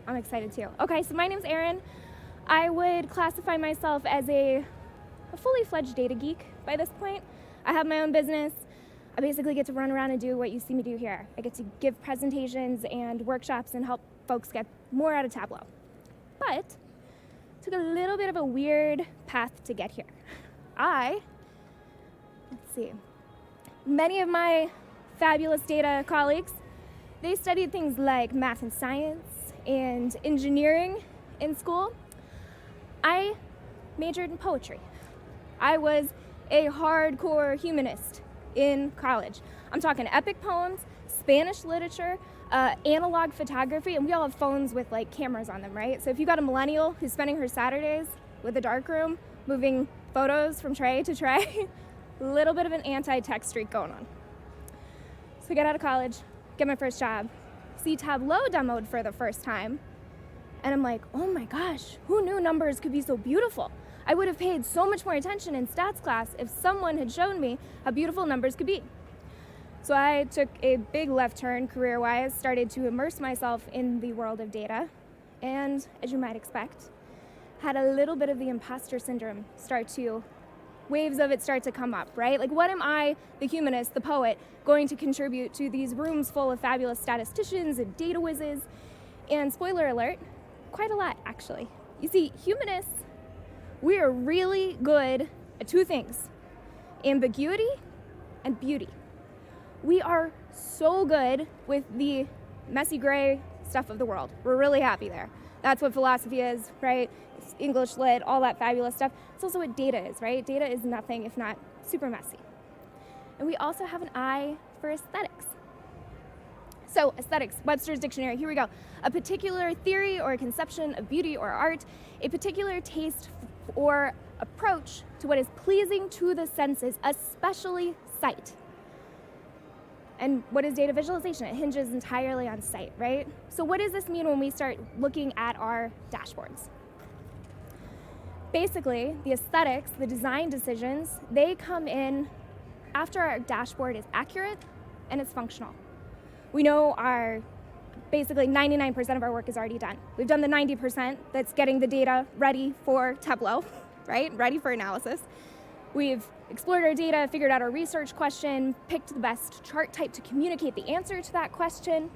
I'm excited too. Okay, so my name's Erin. I would classify myself as a fully fledged data geek by this point. I have my own business. I basically get to run around and do what you see me do here. I get to give presentations and workshops and help folks get more out of Tableau. But it took a little bit of a weird path to get here. Many of my fabulous data colleagues, they studied things like math and science and engineering in school. I majored in poetry. I was a hardcore humanist in college. I'm talking epic poems, Spanish literature, analog photography, and we all have phones with like cameras on them, right? So if you got a millennial who's spending her Saturdays with a darkroom, moving photos from tray to tray, a little bit of an anti-tech streak going on. So I get out of college, get my first job, see Tableau demoed for the first time, and I'm like, oh my gosh, who knew numbers could be so beautiful? I would have paid so much more attention in stats class if someone had shown me how beautiful numbers could be. So I took a big left turn career-wise, started to immerse myself in the world of data, and as you might expect, had a little bit of the imposter syndrome waves of it start to come up, right? Like, what am I, the humanist, the poet, going to contribute to these rooms full of fabulous statisticians and data whizzes? And spoiler alert, quite a lot, actually. You see, humanists, we are really good at two things: ambiguity and beauty. We are so good with the messy gray stuff of the world. We're really happy there. That's what philosophy is, right? It's English lit, all that fabulous stuff. It's also what data is, right? Data is nothing if not super messy. And we also have an eye for aesthetics. So aesthetics, Webster's dictionary, here we go. A particular theory or a conception of beauty or art, a particular taste or approach to what is pleasing to the senses, especially sight. And what is data visualization? It hinges entirely on sight, right? So what does this mean when we start looking at our dashboards? Basically, the aesthetics, the design decisions, they come in after our dashboard is accurate and it's functional. We know basically 99% of our work is already done. We've done the 90% that's getting the data ready for Tableau, right? Ready for analysis. We've explored our data, figured out our research question, picked the best chart type to communicate the answer to that question.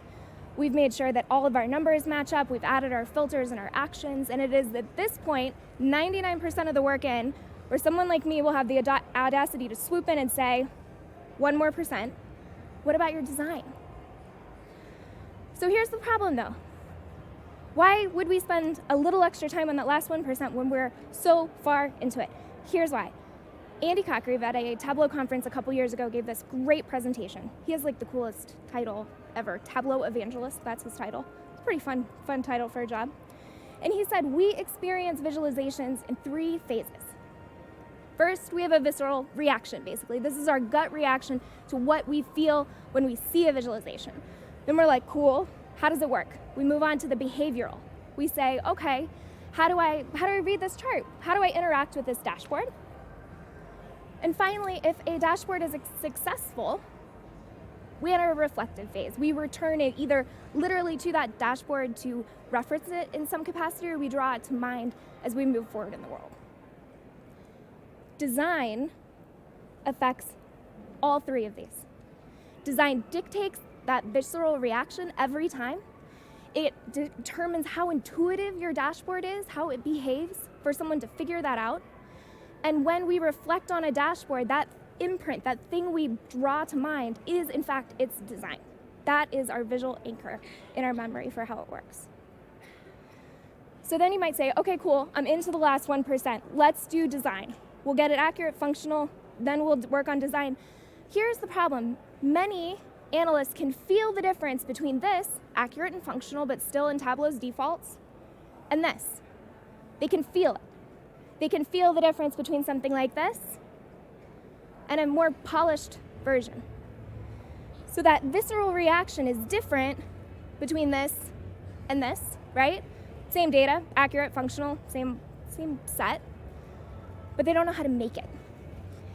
We've made sure that all of our numbers match up. We've added our filters and our actions. And it is at this point, 99% of the work in, where someone like me will have the audacity to swoop in and say, 1 more percent, what about your design? So here's the problem though. Why would we spend a little extra time on that last 1% when we're so far into it? Here's why. Andy Cochran at a Tableau conference a couple years ago gave this great presentation. He has like the coolest title ever, Tableau Evangelist, that's his title. It's a pretty fun title for a job. And he said, we experience visualizations in 3 phases. First, we have a visceral reaction, basically. This is our gut reaction to what we feel when we see a visualization. Then we're like, cool, how does it work? We move on to the behavioral. We say, okay, how do I read this chart? How do I interact with this dashboard? And finally, if a dashboard is successful, we enter a reflective phase. We return it either literally to that dashboard to reference it in some capacity, or we draw it to mind as we move forward in the world. Design affects all 3 of these. Design dictates that visceral reaction every time. It determines how intuitive your dashboard is, how it behaves for someone to figure that out. And when we reflect on a dashboard, that imprint, that thing we draw to mind is in fact its design. That is our visual anchor in our memory for how it works. So then you might say, okay, cool, I'm into the last 1%. Let's do design. We'll get it accurate, functional, then we'll work on design. Here's the problem. Many analysts can feel the difference between this, accurate and functional, but still in Tableau's defaults, and this. They can feel it. They can feel the difference between something like this and a more polished version. So that visceral reaction is different between this and this, right? Same data, accurate, functional, same set, but they don't know how to make it.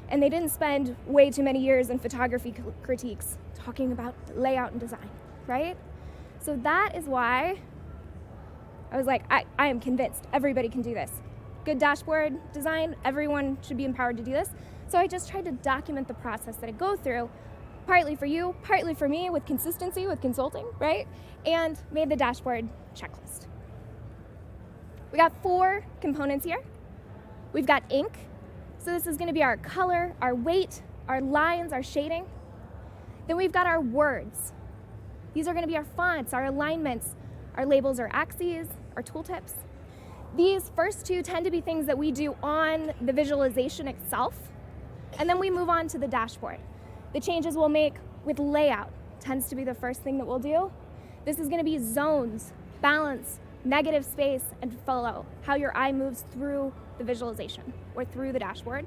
And they didn't spend way too many years in photography critiques talking about layout and design, right? So that is why I was like, I am convinced everybody can do this. Good dashboard design, everyone should be empowered to do this. So I just tried to document the process that I go through, partly for you, partly for me, with consistency, with consulting, right? And made the dashboard checklist. We got 4 components here. We've got ink. So this is gonna be our color, our weight, our lines, our shading. Then we've got our words. These are gonna be our fonts, our alignments, our labels or axes, our tooltips. These first 2 tend to be things that we do on the visualization itself, and then we move on to the dashboard. The changes we'll make with layout tends to be the first thing that we'll do. This is gonna be zones, balance, negative space, and flow, how your eye moves through the visualization or through the dashboard.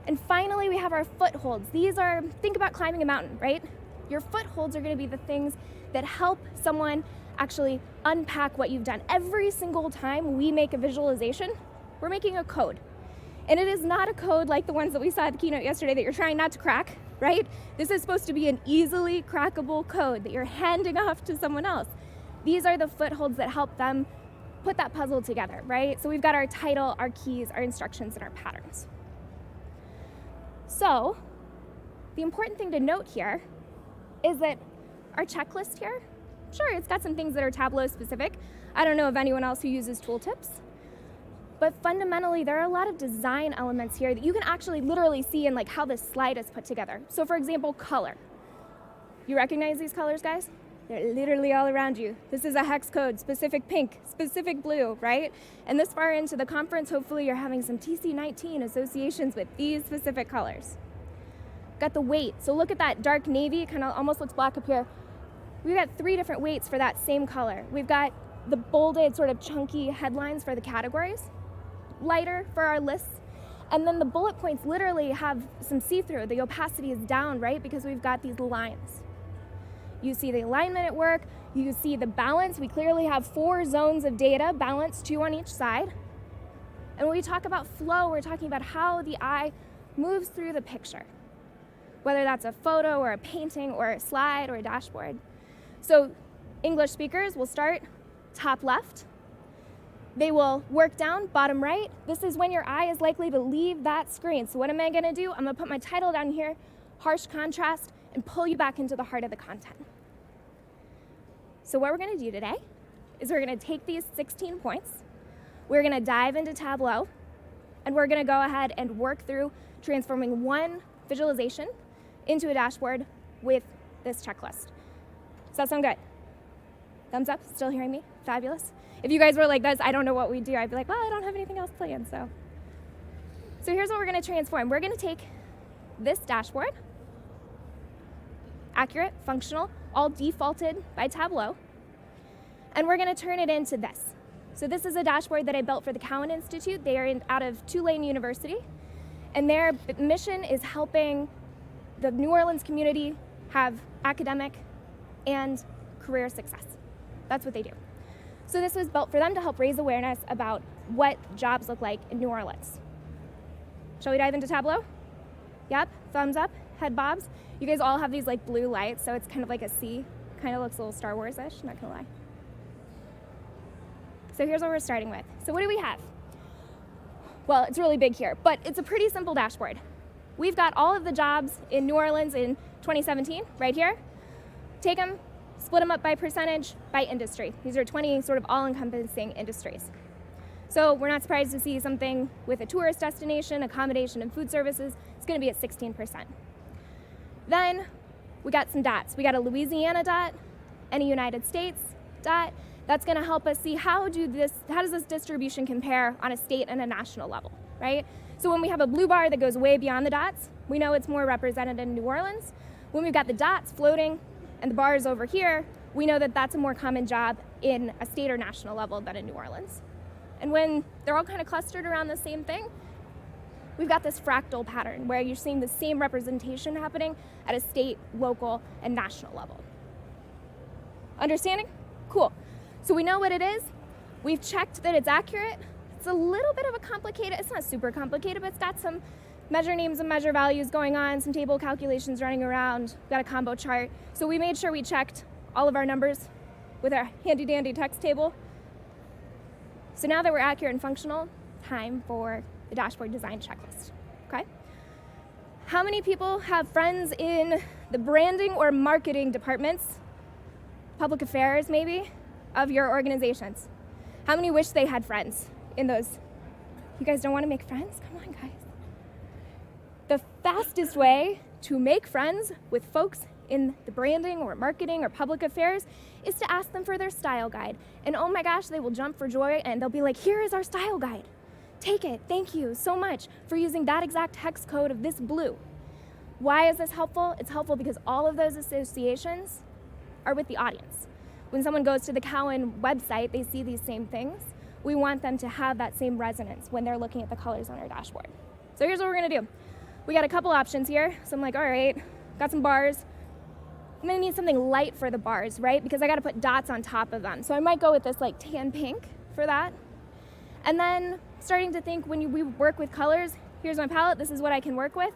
And finally, we have our footholds. These are, think about climbing a mountain, right? Your footholds are gonna be the things that help someone actually unpack what you've done. Every single time we make a visualization, we're making a code. And it is not a code like the ones that we saw at the keynote yesterday that you're trying not to crack, right? This is supposed to be an easily crackable code that you're handing off to someone else. These are the footholds that help them put that puzzle together, right? So we've got our title, our keys, our instructions, and our patterns. So the important thing to note here is that our checklist here, sure, it's got some things that are Tableau specific. I don't know of anyone else who uses Tooltips. But fundamentally, there are a lot of design elements here that you can actually literally see in like how this slide is put together. So for example, color. You recognize these colors, guys? They're literally all around you. This is a hex code, specific pink, specific blue, right? And this far into the conference, hopefully you're having some TC19 associations with these specific colors. Got the weight. So look at that dark navy, kind of almost looks black up here. We've got 3 different weights for that same color. We've got the bolded, sort of chunky headlines for the categories, lighter for our lists, and then the bullet points literally have some see-through. The opacity is down, right? Because we've got these lines. You see the alignment at work, you see the balance. We clearly have 4 zones of data, balance 2 on each side. And when we talk about flow, we're talking about how the eye moves through the picture, whether that's a photo or a painting or a slide or a dashboard. So English speakers will start top left. They will work down bottom right. This is when your eye is likely to leave that screen. So what am I gonna do? I'm gonna put my title down here, harsh contrast, and pull you back into the heart of the content. So what we're gonna do today is we're gonna take these 16 points, we're gonna dive into Tableau, and we're gonna go ahead and work through transforming one visualization into a dashboard with this checklist. Does that sound good? Thumbs up, still hearing me? Fabulous. If you guys were like this, I don't know what we do, I'd be like, well, I don't have anything else planned, so. So here's what we're gonna transform. We're gonna take this dashboard, accurate, functional, all defaulted by Tableau, and we're gonna turn it into this. So this is a dashboard that I built for the Cowen Institute. They are out of Tulane University, and their mission is helping the New Orleans community have academic and career success. That's what they do. So this was built for them to help raise awareness about what jobs look like in New Orleans. Shall we dive into Tableau? Yep, thumbs up, head bobs. You guys all have these like blue lights, so it's kind of like a C. Kind of looks a little Star Wars-ish, not gonna lie. So here's what we're starting with. So what do we have? Well, it's really big here, but it's a pretty simple dashboard. We've got all of the jobs in New Orleans in 2017, right here. Take them, split them up by percentage, by industry. These are 20 sort of all-encompassing industries. So we're not surprised to see something with a tourist destination, accommodation, and food services. It's gonna be at 16%. Then we got some dots. We got a Louisiana dot and a United States dot. That's gonna help us see how does this distribution compare on a state and a national level, right? So when we have a blue bar that goes way beyond the dots, we know it's more represented in New Orleans. When we've got the dots floating and the bars over here, we know that that's a more common job in a state or national level than in New Orleans. And when they're all kind of clustered around the same thing, we've got this fractal pattern where you're seeing the same representation happening at a state, local, and national level. Understanding? Cool. So we know what it is. We've checked that it's accurate. It's a little bit of a complicated, it's not super complicated, but it's got some measure names and measure values going on, some table calculations running around, got a combo chart. So we made sure we checked all of our numbers with our handy dandy text table. So now that we're accurate and functional, time for the dashboard design checklist, okay? How many people have friends in the branding or marketing departments, public affairs maybe, of your organizations? How many wish they had friends in those? You guys don't want to make friends? Come on, guys. The fastest way to make friends with folks in the branding or marketing or public affairs is to ask them for their style guide. And oh my gosh, they will jump for joy and they'll be like, here is our style guide. Take it. Thank you so much for using that exact hex code of this blue. Why is this helpful? It's helpful because all of those associations are with the audience. When someone goes to the Cowen website, they see these same things. We want them to have that same resonance when they're looking at the colors on our dashboard. So here's what we're gonna do. We got a couple options here. So I'm like, all right, got some bars. I'm gonna need something light for the bars, right? Because I gotta put dots on top of them. So I might go with this like tan pink for that. And then starting to think when we work with colors, here's my palette, this is what I can work with.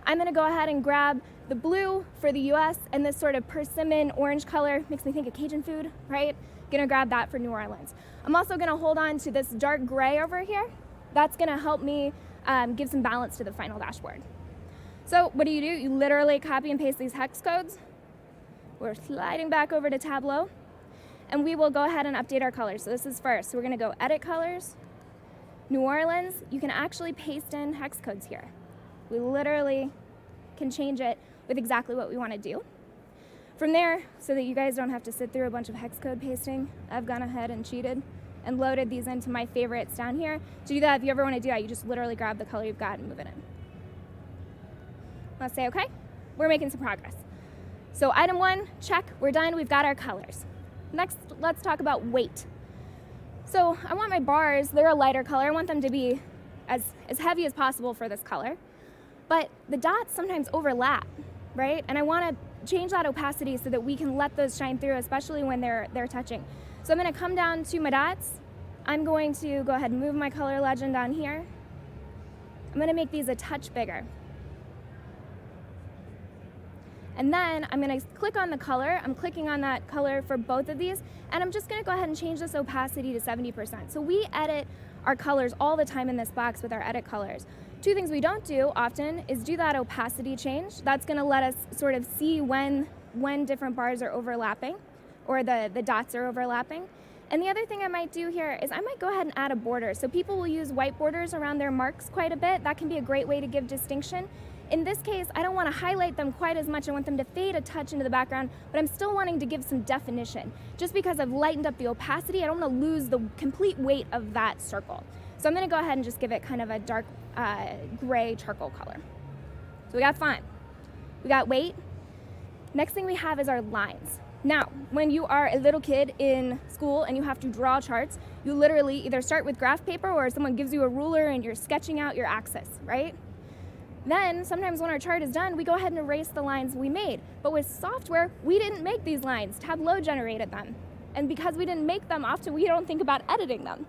I'm gonna go ahead and grab the blue for the US and this sort of persimmon orange color, makes me think of Cajun food, right? Gonna grab that for New Orleans. I'm also gonna hold on to this dark gray over here. That's gonna help me give some balance to the final dashboard. So what do? You literally copy and paste these hex codes. We're sliding back over to Tableau and we will go ahead and update our colors. So this is first. So we're gonna go edit colors, New Orleans. You can actually paste in hex codes here. We literally can change it with exactly what we want to do. From there, so that you guys don't have to sit through a bunch of hex code pasting, I've gone ahead and cheated and loaded these into my favorites down here. To do that, if you ever want to do that, you just literally grab the color you've got and move it in. Let's say, okay, we're making some progress. So item 1, check, we're done, we've got our colors. Next, let's talk about weight. So I want my bars, they're a lighter color. I want them to be as heavy as possible for this color. But the dots sometimes overlap, right? And I want to change that opacity so that we can let those shine through, especially when they're touching. So I'm going to come down to my dots. I'm going to go ahead and move my color legend on here. I'm going to make these a touch bigger. And then I'm going to click on the color. I'm clicking on that color for both of these. And I'm just going to go ahead and change this opacity to 70%. So we edit our colors all the time in this box with our edit colors. Two things we don't do often is do that opacity change. That's going to let us sort of see when different bars are overlapping or the dots are overlapping. And the other thing I might do here is I might go ahead and add a border. So people will use white borders around their marks quite a bit. That can be a great way to give distinction. In this case, I don't want to highlight them quite as much. I want them to fade a touch into the background, but I'm still wanting to give some definition. Just because I've lightened up the opacity, I don't want to lose the complete weight of that circle. So I'm going to go ahead and just give it kind of a dark gray charcoal color. So we got font, we got weight. Next thing we have is our lines. Now, when you are a little kid in school and you have to draw charts, you literally either start with graph paper or someone gives you a ruler and you're sketching out your axis, right? Then, sometimes when our chart is done, we go ahead and erase the lines we made. But with software, we didn't make these lines. Tableau generated them. And because we didn't make them, often we don't think about editing them.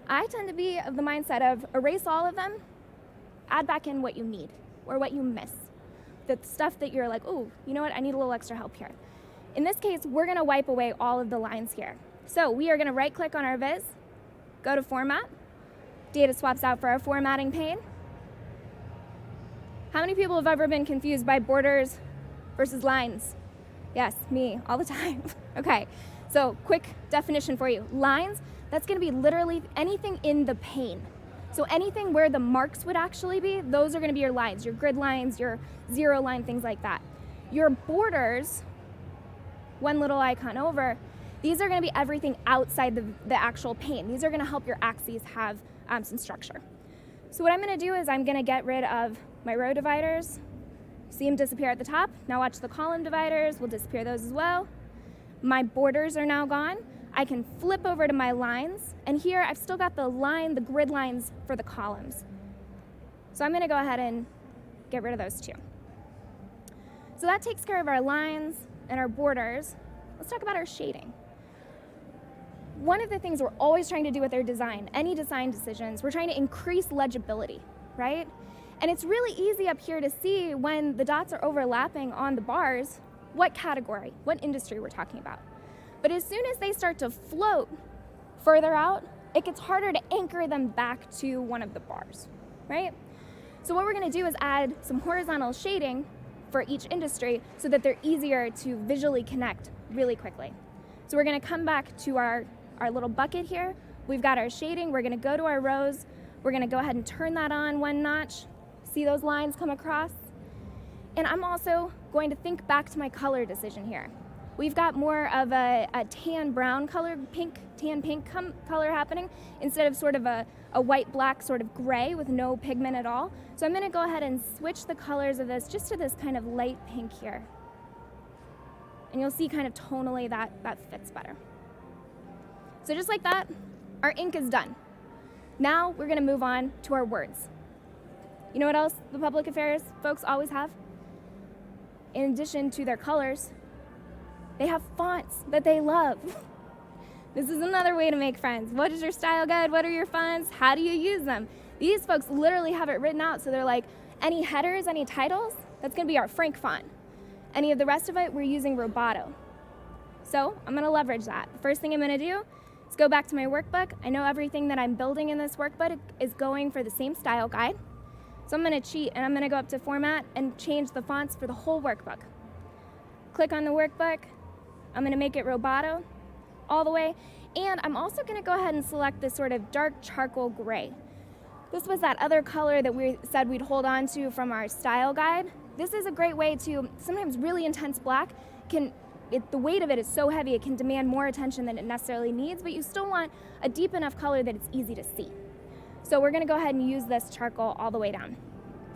I tend to be of the mindset of erase all of them, add back in what you need or what you miss. The stuff that you're like, oh, you know what, I need a little extra help here. In this case, we're gonna wipe away all of the lines here. So we are gonna right click on our viz, go to format, data swaps out for our formatting pane. How many people have ever been confused by borders versus lines? Yes, me, all the time. Okay, so quick definition for you. Lines, that's gonna be literally anything in the pane. So anything where the marks would actually be, those are gonna be your lines, your grid lines, your zero line, things like that. Your borders, one little icon over, these are gonna be everything outside the actual pane. These are gonna help your axes have some structure. So what I'm gonna do is I'm gonna get rid of my row dividers. See them disappear at the top. Now watch the column dividers, we'll disappear those as well. My borders are now gone. I can flip over to my lines, and here I've still got the grid lines for the columns. So I'm gonna go ahead and get rid of those two. So that takes care of our lines and our borders. Let's talk about our shading. One of the things we're always trying to do with our design, any design decisions, we're trying to increase legibility, right? And it's really easy up here to see when the dots are overlapping on the bars, what category, what industry we're talking about. But as soon as they start to float further out, it gets harder to anchor them back to one of the bars, right? So what we're gonna do is add some horizontal shading for each industry so that they're easier to visually connect really quickly. So we're gonna come back to our little bucket here. We've got our shading, we're gonna go to our rows, we're gonna go ahead and turn that on one notch. See those lines come across? And I'm also going to think back to my color decision here. We've got more of a tan brown color, tan pink color happening instead of sort of a white black sort of gray with no pigment at all. So I'm gonna go ahead and switch the colors of this just to this kind of light pink here. And you'll see kind of tonally that fits better. So just like that, our ink is done. Now we're gonna move on to our words. You know what else the public affairs folks always have? In addition to their colors, they have fonts that they love. This is another way to make friends. What is your style guide? What are your fonts? How do you use them? These folks literally have it written out, so they're like, any headers, any titles, that's gonna be our Frank font. Any of the rest of it, we're using Roboto. So I'm gonna leverage that. The first thing I'm gonna do is go back to my workbook. I know everything that I'm building in this workbook is going for the same style guide. So I'm gonna cheat and I'm gonna go up to Format and change the fonts for the whole workbook. Click on the workbook. I'm gonna make it Roboto all the way. And I'm also gonna go ahead and select this sort of dark charcoal gray. This was that other color that we said we'd hold on to from our style guide. This is a great way to, sometimes really intense black the weight of it is so heavy it can demand more attention than it necessarily needs, but you still want a deep enough color that it's easy to see. So we're gonna go ahead and use this charcoal all the way down.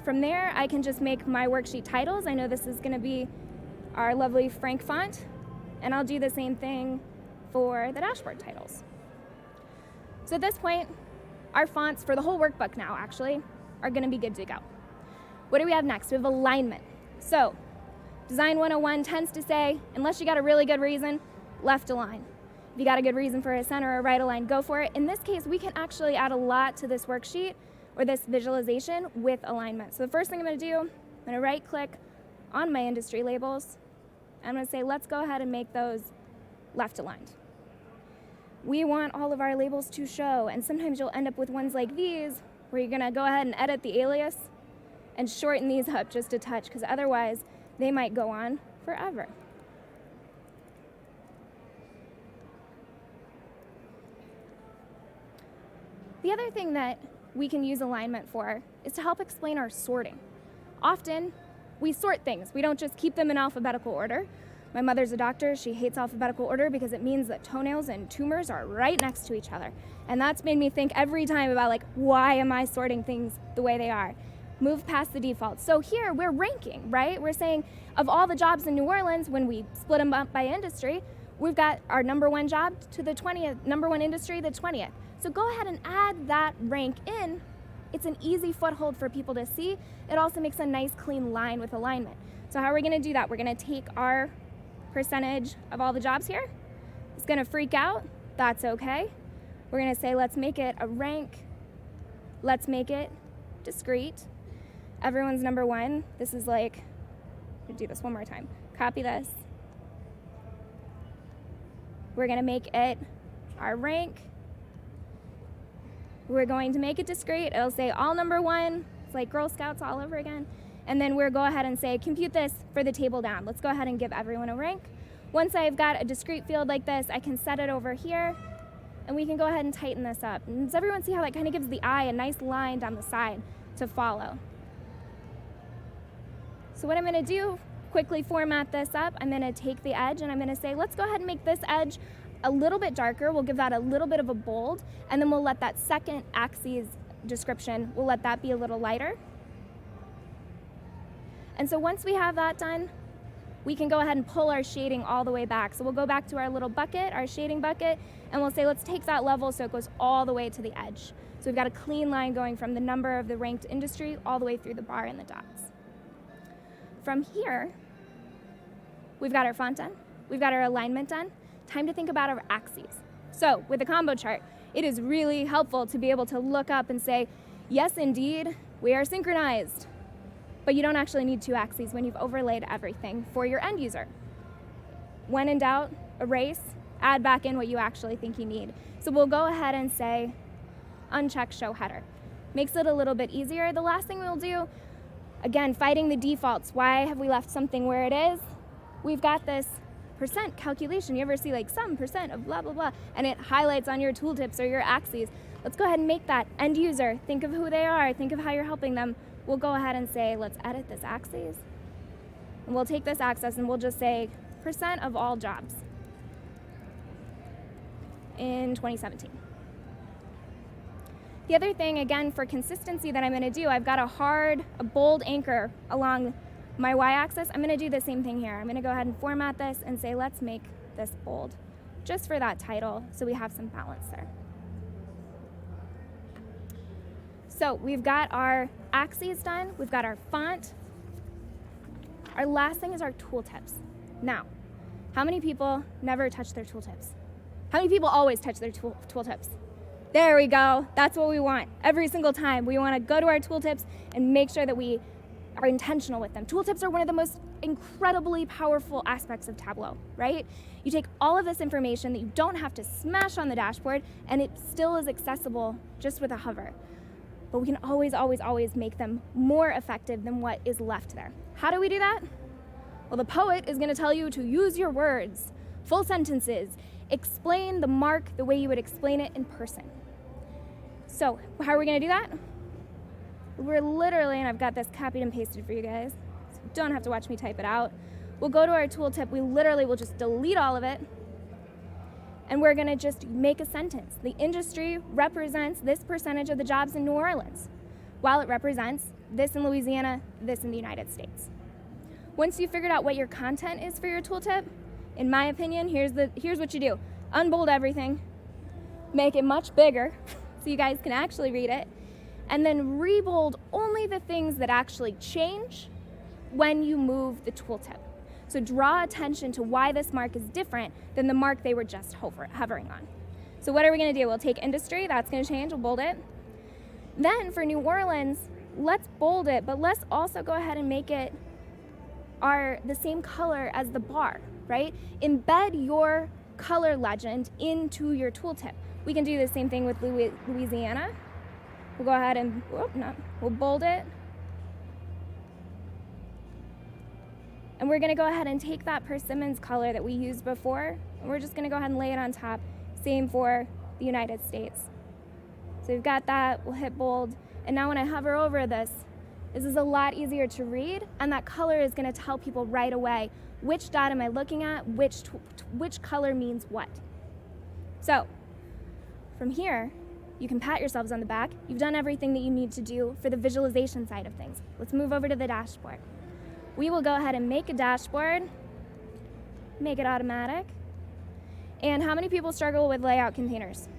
From there, I can just make my worksheet titles. I know this is gonna be our lovely Frank font, and I'll do the same thing for the dashboard titles. So at this point, our fonts for the whole workbook now actually are gonna be good to go. What do we have next? We have alignment. So Design 101 tends to say, unless you got a really good reason, left align. If you got a good reason for a center or right align, go for it. In this case, we can actually add a lot to this worksheet or this visualization with alignment. So the first thing I'm gonna do, I'm gonna right click on my industry labels. I'm gonna say, let's go ahead and make those left aligned. We want all of our labels to show, and sometimes you'll end up with ones like these where you're gonna go ahead and edit the alias and shorten these up just a touch, because otherwise they might go on forever. The other thing that we can use alignment for is to help explain our sorting. Often, we sort things. We don't just keep them in alphabetical order. My mother's a doctor. She hates alphabetical order because it means that toenails and tumors are right next to each other. And that's made me think every time about, like, why am I sorting things the way they are? Move past the default. So here we're ranking, right? We're saying of all the jobs in New Orleans, when we split them up by industry, we've got our number one job to the 20th, number one industry, the 20th. So go ahead and add that rank in. It's an easy foothold for people to see. It also makes a nice clean line with alignment. So how are we gonna do that? We're gonna take our percentage of all the jobs here. It's gonna freak out, that's okay. We're gonna say, let's make it a rank. Let's make it discrete. Everyone's number one. This is like, I'm gonna do this one more time. Copy this. We're gonna make it our rank. We're going to make it discrete. It'll say all number one. It's like Girl Scouts all over again. And then we'll go ahead and say, compute this for the table down. Let's go ahead and give everyone a rank. Once I've got a discrete field like this, I can set it over here, and we can go ahead and tighten this up. And does everyone see how that kind of gives the eye a nice line down the side to follow? So what I'm gonna do, quickly format this up. I'm gonna take the edge and I'm gonna say, let's go ahead and make this edge a little bit darker. We'll give that a little bit of a bold, and then we'll let that second axis description, we'll let that be a little lighter. And so once we have that done, we can go ahead and pull our shading all the way back. So we'll go back to our little bucket, our shading bucket, and we'll say, let's take that level so it goes all the way to the edge. So we've got a clean line going from the number of the ranked industry all the way through the bar and the dots. From here, we've got our font done, we've got our alignment done. Time to think about our axes. So with a combo chart, it is really helpful to be able to look up and say, yes, indeed, we are synchronized. But you don't actually need two axes when you've overlaid everything for your end user. When in doubt, erase, add back in what you actually think you need. So we'll go ahead and say uncheck show header. Makes it a little bit easier. The last thing we'll do, again, fighting the defaults. Why have we left something where it is? We've got this percent calculation. You ever see like some percent of blah, blah, blah, and it highlights on your tooltips or your axes. Let's go ahead and make that end user. Think of who they are. Think of how you're helping them. We'll go ahead and say, let's edit this axis. And we'll take this axis and we'll just say percent of all jobs in 2017. The other thing, again, for consistency that I'm going to do, I've got a bold anchor along my y-axis. I'm going to do the same thing here. I'm going to go ahead and format this and say, let's make this bold, just for that title, so we have some balance there. So we've got our axes done. We've got our font. Our last thing is our tooltips. Now, how many people never touch their tooltips? How many people always touch their tooltips? There we go. That's what we want every single time. We want to go to our tooltips and make sure that we are intentional with them. Tooltips are one of the most incredibly powerful aspects of Tableau, right? You take all of this information that you don't have to smash on the dashboard, and it still is accessible just with a hover. But we can always, always, always make them more effective than what is left there. How do we do that? Well, the poet is going to tell you to use your words, full sentences, explain the mark the way you would explain it in person. So how are we going to do that? We're literally, and I've got this copied and pasted for you guys, so you don't have to watch me type it out. We'll go to our tooltip. We literally will just delete all of it, and we're going to just make a sentence. The industry represents this percentage of the jobs in New Orleans, while it represents this in Louisiana, this in the United States. Once you've figured out what your content is for your tooltip, in my opinion, here's what you do. Unbold everything, make it much bigger so you guys can actually read it, and then rebold only the things that actually change when you move the tooltip. So draw attention to why this mark is different than the mark they were just hovering on. So what are we going to do? We'll take industry, that's going to change, we'll bold it. Then for New Orleans, let's bold it, but let's also go ahead and make it the same color as the bar, right? Embed your color legend into your tooltip. We can do the same thing with Louisiana. We'll go ahead and, we'll bold it. And we're going to go ahead and take that persimmons color that we used before, and we're just going to go ahead and lay it on top. Same for the United States. So we've got that, we'll hit bold, and now when I hover over this is a lot easier to read, and that color is going to tell people right away which dot am I looking at, which color means what. So from here, you can pat yourselves on the back. You've done everything that you need to do for the visualization side of things. Let's move over to the dashboard. We will go ahead and make a dashboard, make it automatic. And how many people struggle with layout containers?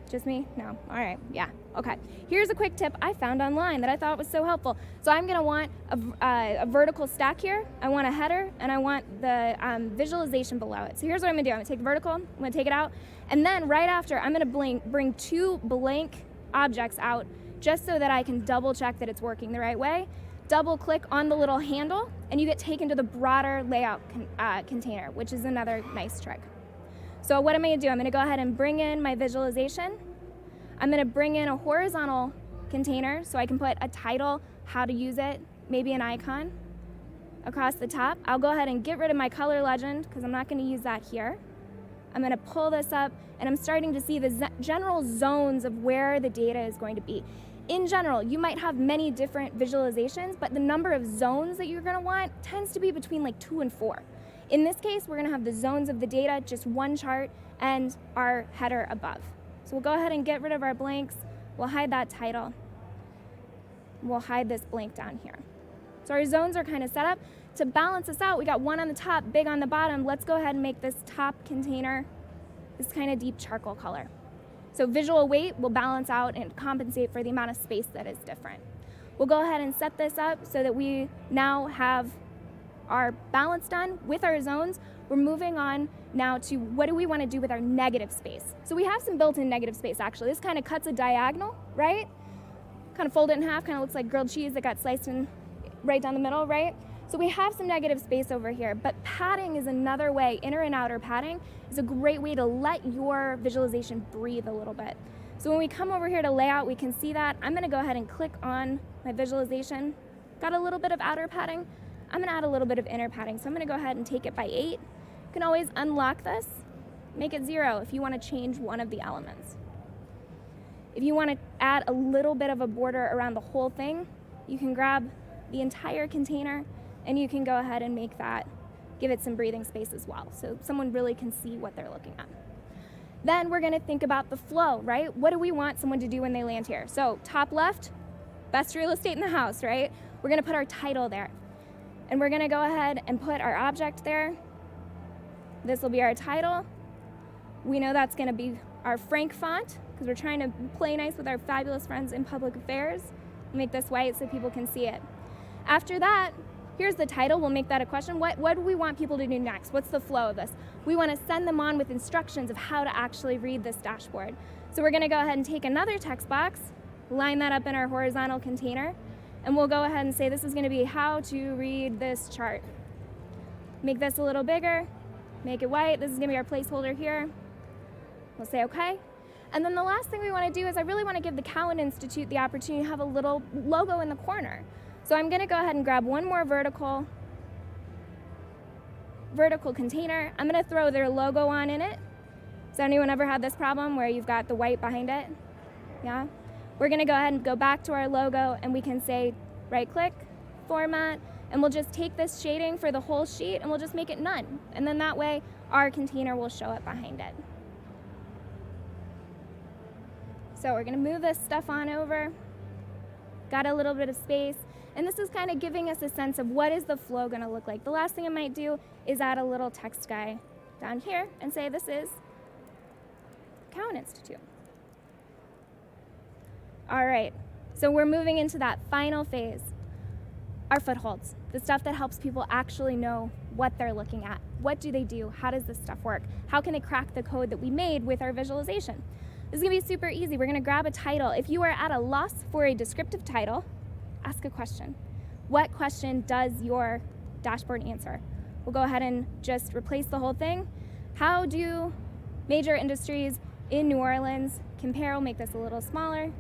Just me? No. All right. Yeah. Okay. Here's a quick tip I found online that I thought was so helpful. So I'm going to want a vertical stack here. I want a header, and I want the visualization below it. So here's what I'm going to do. I'm going to take the vertical, I'm going to take it out, and then right after, I'm going to bring two blank objects out just so that I can double check that it's working the right way. Double click on the little handle, and you get taken to the broader layout container, which is another nice trick. So what am I going to do? I'm going to go ahead and bring in my visualization. I'm going to bring in a horizontal container so I can put a title, how to use it, maybe an icon across the top. I'll go ahead and get rid of my color legend because I'm not going to use that here. I'm going to pull this up, and I'm starting to see the general zones of where the data is going to be. In general, you might have many different visualizations, but the number of zones that you're going to want tends to be between like 2 and 4. In this case, we're going to have the zones of the data, just one chart, and our header above. So we'll go ahead and get rid of our blanks. We'll hide that title. We'll hide this blank down here. So our zones are kind of set up. To balance this out, we got one on the top, big on the bottom. Let's go ahead and make this top container this kind of deep charcoal color. So visual weight will balance out and compensate for the amount of space that is different. We'll go ahead and set this up so that we now have our balance done with our zones. We're moving on now to what do we want to do with our negative space. So we have some built-in negative space actually. This kind of cuts a diagonal, right? Kind of fold it in half, kind of looks like grilled cheese that got sliced in right down the middle, right? So we have some negative space over here, but padding is another way, inner and outer padding is a great way to let your visualization breathe a little bit. So when we come over here to layout, we can see that. I'm gonna go ahead and click on my visualization. Got a little bit of outer padding. I'm gonna add a little bit of inner padding. So I'm gonna go ahead and take it by 8. You can always unlock this, make it 0 if you wanna change one of the elements. If you wanna add a little bit of a border around the whole thing, you can grab the entire container and you can go ahead and make that, give it some breathing space as well, so someone really can see what they're looking at. Then we're gonna think about the flow, right? What do we want someone to do when they land here? So top left, best real estate in the house, right? We're gonna put our title there. And we're gonna go ahead and put our object there. This will be our title. We know that's gonna be our Frank font, because we're trying to play nice with our fabulous friends in public affairs. Make this white so people can see it. After that, here's the title. We'll make that a question. What do we want people to do next? What's the flow of this? We want to send them on with instructions of how to actually read this dashboard. So we're going to go ahead and take another text box, line that up in our horizontal container, and we'll go ahead and say this is going to be how to read this chart. Make this a little bigger, make it white. This is going to be our placeholder here. We'll say okay. And then the last thing we want to do is I really want to give the Cowen Institute the opportunity to have a little logo in the corner. So I'm going to go ahead and grab one more vertical container. I'm going to throw their logo on in it. Has anyone ever had this problem where you've got the white behind it? Yeah? We're going to go ahead and go back to our logo and we can say right click, format, and we'll just take this shading for the whole sheet and we'll just make it none. And then that way our container will show up behind it. So we're going to move this stuff on over. Got a little bit of space. And this is kind of giving us a sense of what is the flow going to look like. The last thing I might do is add a little text guy down here and say this is Cowen Institute. All right, so we're moving into that final phase. Our footholds, the stuff that helps people actually know what they're looking at. What do they do? How does this stuff work? How can they crack the code that we made with our visualization? This is gonna be super easy. We're gonna grab a title. If you are at a loss for a descriptive title, ask a question. What question does your dashboard answer? We'll go ahead and just replace the whole thing. How do major industries in New Orleans compare? We'll make this a little smaller.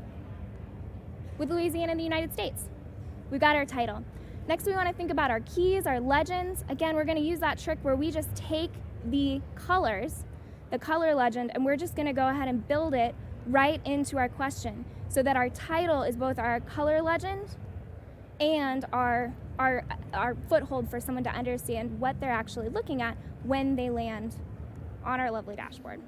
With Louisiana and the United States. We've got our title. Next, we want to think about our keys, our legends. Again, we're going to use that trick where we just take the colors, the color legend, and we're just going to go ahead and build it right into our question so that our title is both our color legend and our foothold for someone to understand what they're actually looking at when they land on our lovely dashboard.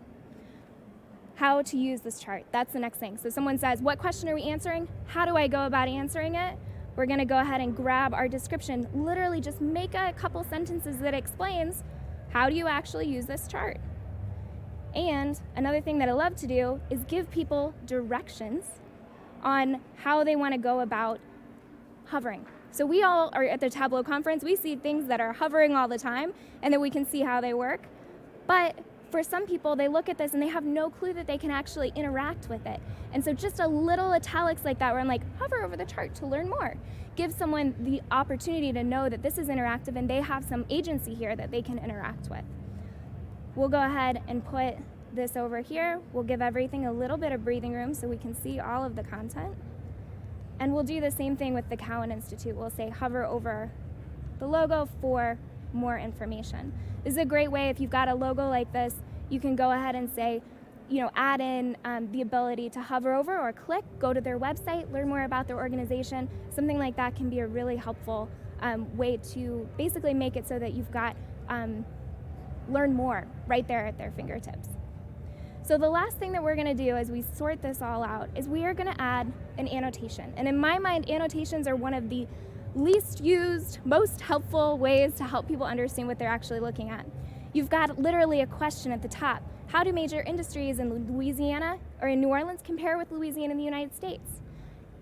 How to use this chart, that's the next thing. So someone says, what question are we answering? How do I go about answering it? We're gonna go ahead and grab our description, literally just make a couple sentences that explains how do you actually use this chart. And another thing that I love to do is give people directions on how they wanna go about hovering. So we all are at the Tableau conference, we see things that are hovering all the time and then we can see how they work. But for some people, they look at this and they have no clue that they can actually interact with it. And so just a little italics like that where I'm like, hover over the chart to learn more. Give someone the opportunity to know that this is interactive and they have some agency here that they can interact with. We'll go ahead and put this over here. We'll give everything a little bit of breathing room so we can see all of the content. And we'll do the same thing with the Cowen Institute. We'll say hover over the logo for more information. This is a great way if you've got a logo like this, you can go ahead and say, add in the ability to hover over or click, go to their website, learn more about their organization. Something like that can be a really helpful way to basically make it so that you've got learn more right there at their fingertips. So the last thing that we're gonna do as we sort this all out is we are gonna add an annotation. And in my mind, annotations are one of the least used, most helpful ways to help people understand what they're actually looking at. You've got literally a question at the top. How do major industries in Louisiana or in New Orleans compare with Louisiana and the United States?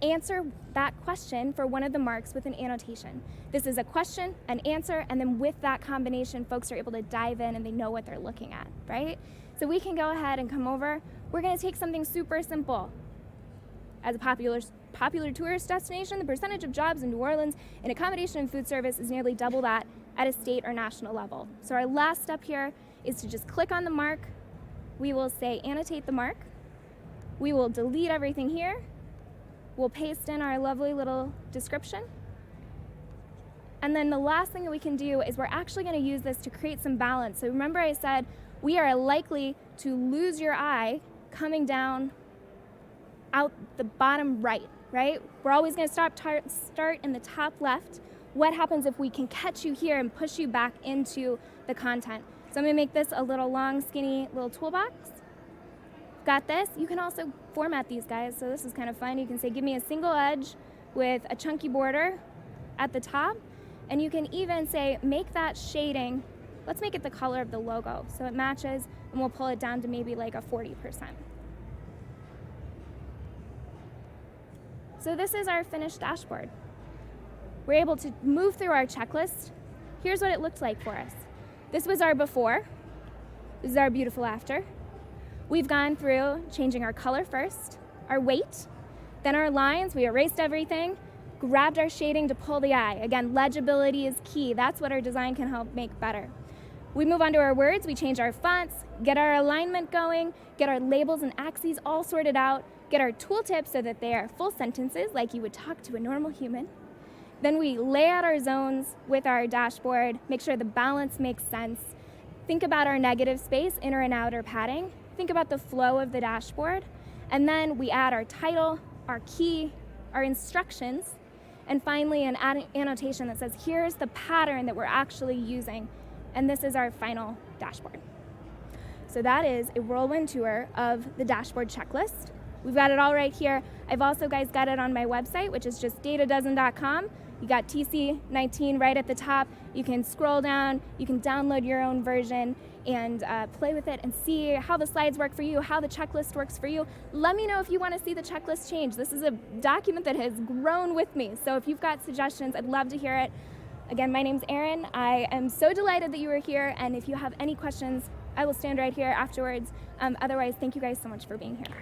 Answer that question for one of the marks with an annotation. This is a question, an answer, and then with that combination, folks are able to dive in and they know what they're looking at, right? So we can go ahead and come over. We're gonna take something super simple. As a popular tourist destination, the percentage of jobs in New Orleans in accommodation and food service is nearly double that at a state or national level. So our last step here is to just click on the mark. We will say annotate the mark. We will delete everything here. We'll paste in our lovely little description. And then the last thing that we can do is we're actually going to use this to create some balance. So remember I said we are likely to lose your eye coming down out the bottom right? We're always going to start in the top left. What happens if we can catch you here and push you back into the content? So I'm going to make this a little long, skinny little toolbox. Got this. You can also format these guys, so this is kind of fun. You can say, give me a single edge with a chunky border at the top, and you can even say, make that shading, let's make it the color of the logo, so it matches, and we'll pull it down to maybe like a 40%. So this is our finished dashboard. We're able to move through our checklist. Here's what it looked like for us. This was our before. This is our beautiful after. We've gone through changing our color first, our weight, then our lines. We erased everything, grabbed our shading to pull the eye. Again, legibility is key. That's what our design can help make better. We move on to our words. We change our fonts, get our alignment going, get our labels and axes all sorted out, get our tooltips so that they are full sentences like you would talk to a normal human. Then we lay out our zones with our dashboard, make sure the balance makes sense. Think about our negative space, inner and outer padding. Think about the flow of the dashboard. And then we add our title, our key, our instructions, and finally an annotation that says, here's the pattern that we're actually using. And this is our final dashboard. So that is a whirlwind tour of the dashboard checklist. We've got it all right here. I've also, guys, got it on my website, which is just datadozen.com. You got TC19 right at the top. You can scroll down, you can download your own version and play with it and see how the slides work for you, how the checklist works for you. Let me know if you want to see the checklist change. This is a document that has grown with me. So if you've got suggestions, I'd love to hear it. Again, my name's Erin. I am so delighted that you were here. And if you have any questions, I will stand right here afterwards. Otherwise, thank you guys so much for being here.